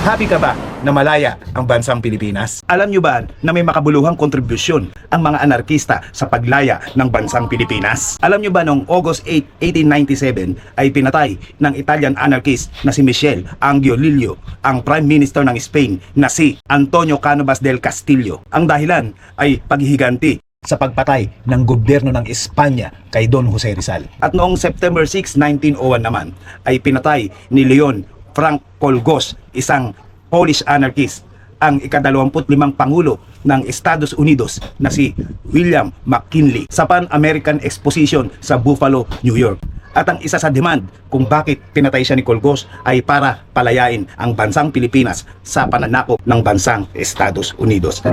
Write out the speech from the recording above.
Happy ka ba na malaya ang bansang Pilipinas? Alam nyo ba na may makabuluhang kontribusyon ang mga anarkista sa paglaya ng bansang Pilipinas? Alam nyo ba noong August 8, 1897 ay pinatay ng Italian anarchist na si Michel Angiolillo ang Prime Minister ng Spain na si Antonio Cánovas del Castillo. Ang dahilan ay paghihiganti sa pagpatay ng gobyerno ng Espanya kay Don Jose Rizal. At noong September 6, 1901 naman ay pinatay ni Leon Frank Kolgos, isang Polish anarchist, ang ika-25 Pangulo ng Estados Unidos na si William McKinley sa Pan-American Exposition sa Buffalo, New York. At ang isa sa demand kung bakit pinatay siya ni Kolgos ay para palayain ang bansang Pilipinas sa pananakop ng bansang Estados Unidos.